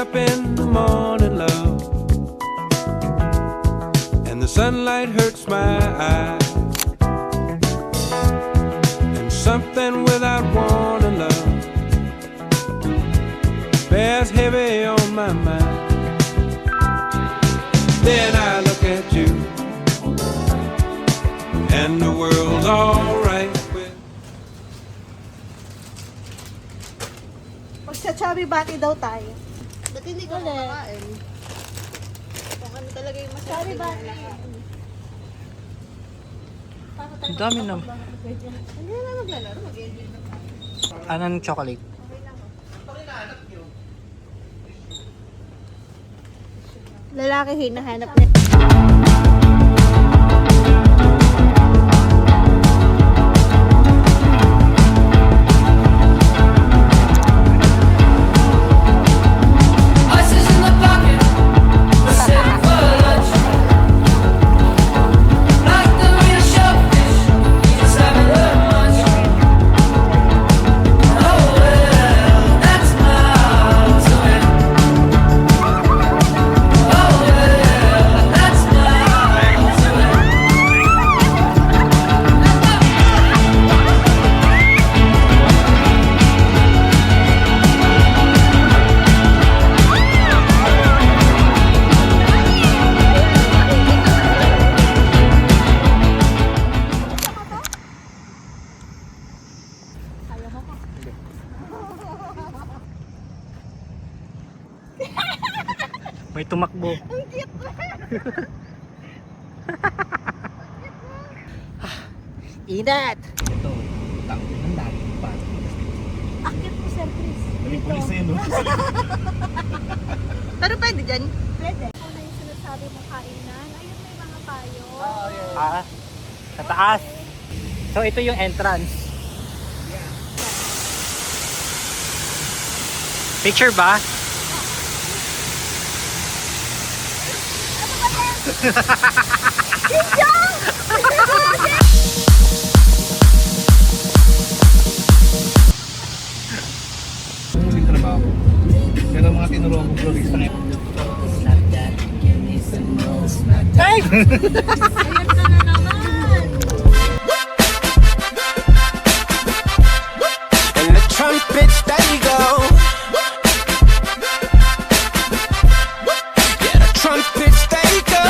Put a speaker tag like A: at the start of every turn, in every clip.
A: up in the morning, love, and the sunlight hurts my eyes, and something without warning, love, bears heavy on my mind. Then I look at you, and the world's alright with.
B: Magsa-chubby bati daw tayo.
C: Ba't hindi ko makakain? Kung ano talaga yung masarap
B: Chubby bati.
D: Ang dami na.
C: Hindi na maglalaro, mag-enjoy na tayo.
D: Anong chocolate?
C: Okay lang oh.
B: Lalaki hinahanap niya.
E: Ice is in the pocket, we're sitting for lunch. Like the real shellfish, we just haven't learned much. Oh well, that's my doing. Oh well, that's my doing.
D: May tumakbo. Inat! Ito, tao ng dati pa.
B: Akit mo, Sir Chris.
D: Pulis na yun, no?
C: Pero pwede dyan.
B: Pwede. Ano na yung sinasabi mong kainan? Ayun, may mga payo.
D: Ah, sa taas. So ito yung entrance. Picture ba?
F: Huling trabaho. Pero mga tinuruan kong florista ngayon.
D: Ay!
B: Ayun ka na naman.
A: And the trumpets they go. Yeah, the trumpets they go.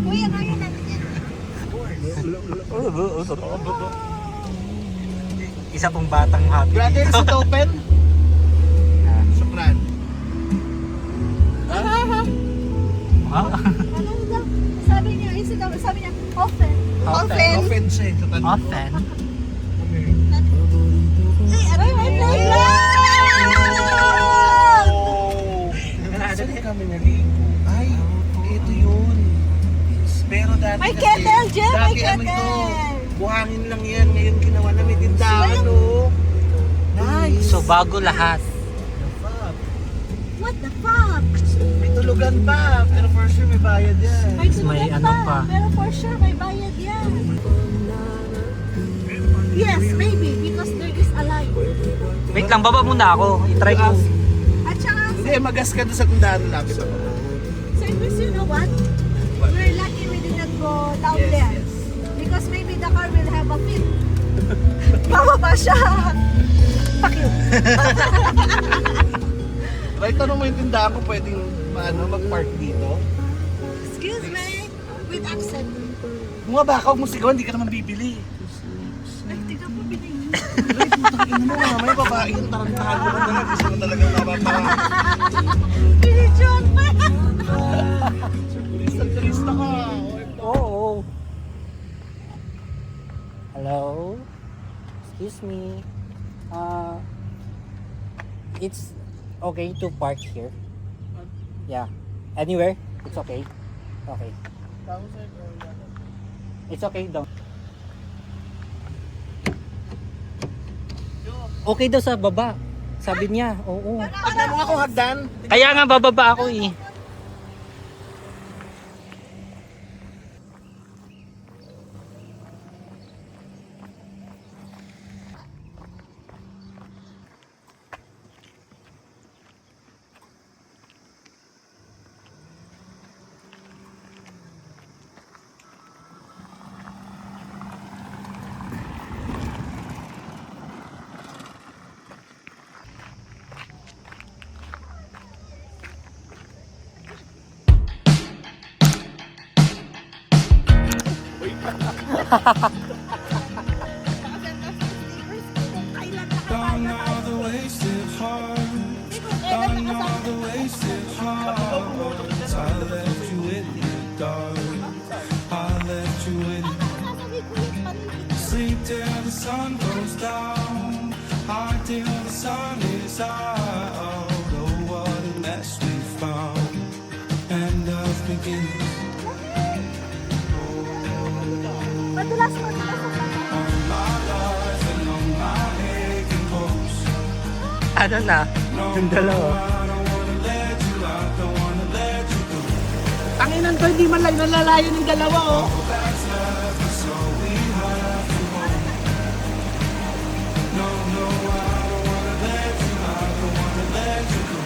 B: Kuya, kaya natin yan.
D: Isa pong batang happy.
F: Brother, is it open? Sukran.
D: Ah,
B: Ano daw? Sabi niya, sabi niya, open.
D: Open.
F: Open siya eh. sa tanong.
D: Often.
B: Ay, aray, may playground!
F: Oh! Saan kami naligo? Ay, ito yun. Pero dati
B: May
F: kasi,
B: kettle, Jem! May
F: dati ano ito,
B: kettle!
F: buhangin lang yan. Ngayon ginawa na may tindahan, oh. Nice.
D: So bago lahat.
B: What the fuck?
F: May tulugan pa, pero for sure may bayad yan.
B: May
D: May
B: tulugan
D: ano pa.
B: Pero for sure, may bayad yan. Yes, maybe, because there is a line.
D: Wait lang, baba muna ako. I-try ko.
B: At saka,
F: Hindi, magas ka doon sa tindahan lapit ako.
B: Sir Chris, you know what? We're lucky we did not go down
F: Yes,
B: there.
F: yes.
B: Because maybe the car will have a fit. Bababa siya. Fuck you.
F: Right, tanong mo yung tindahan ko, pwedeng mag-park dito.
B: Excuse me. With accent.
F: Mga baka, huwag mo sigawan, hindi ka naman bibili.
B: Ay, tignan mo binigyan.
F: Right, putang ina mo, mamaya babae yung tarantahan mo na lang. Gusto mo talagang mapapara.
B: Binigyan pa.
F: Turista ka.
D: Oo. Hello? Excuse me. It's okay to park here? Yeah. Anywhere? It's okay? Okay. It's okay daw. Okay daw sa baba. Sabi niya, oo.
F: Tignan mo nga kung hagdan.
D: Kaya nga bababa ako eh.
A: Gone are the wasted hearts. Gone are the wasted hearts. I left you in the dark. I left you in. Sleep till the sun goes down. Hide till the sun is out. Oh, what a mess we found. End of beginning.
B: Madulas mo na sa
A: On my life and on my aching hopes.
D: Ano na? Yung dalawa.
A: I don't wanna let you, I don't wanna let you go.
C: Tanginan ko, hindi man lang nalalayo ng dalawa, oh.
A: That's left, so we have to hold. No, no, I don't wanna let you, I don't wanna let you go.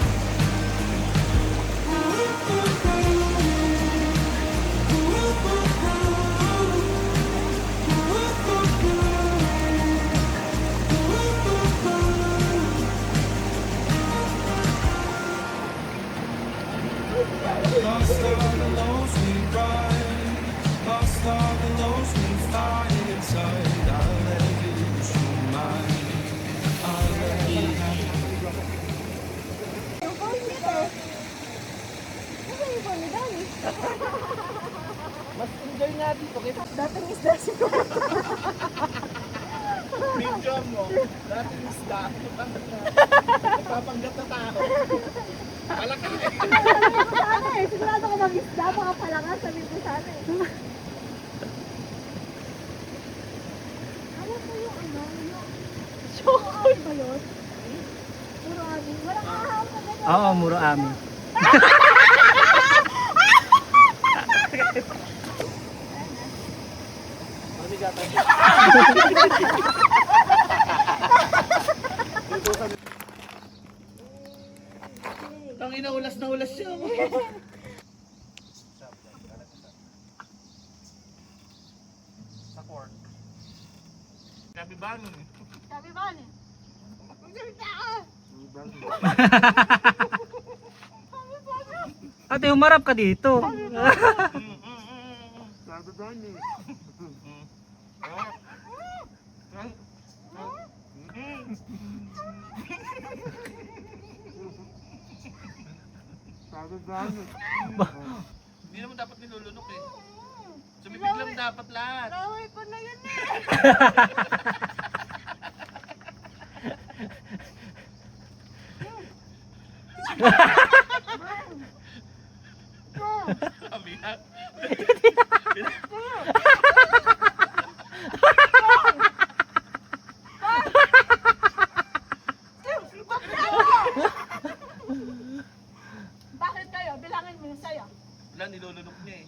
A: Lost all the lows we ride, lost all the lows we find inside. I'll let you lose your mind. I'll let you have it.
C: Mas enjoy nga dito.
B: dating isda siguro.
C: Video mo. Dating isda. Nagpapanggap na tao. Malaki.
B: Sabi ko sana eh. Sigurado ko mag-isda. Baka palangan. Sabi ko sana eh. Ano po yung ano? Yung ano ba yun? Puro amin. Walang ahawak na ganyan.
D: Oo, muro amin.
C: Tangina, ulas na ulas siya. Sa court. Sabi ba nun eh?
B: Sabi ba ano? Magsalita ka!
D: Ate, humarap ka dito.
C: Sabi ba nun eh? Sabi ba nun? Hindi naman dapat nilulunok eh. Sumibig lang dapat lahat.
B: Laway ko na yun eh!
C: Sabi na.
B: Bakit kayo? Bilangin mo yung sayo.
C: Wala, nilulunok niya eh.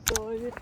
B: Toilet,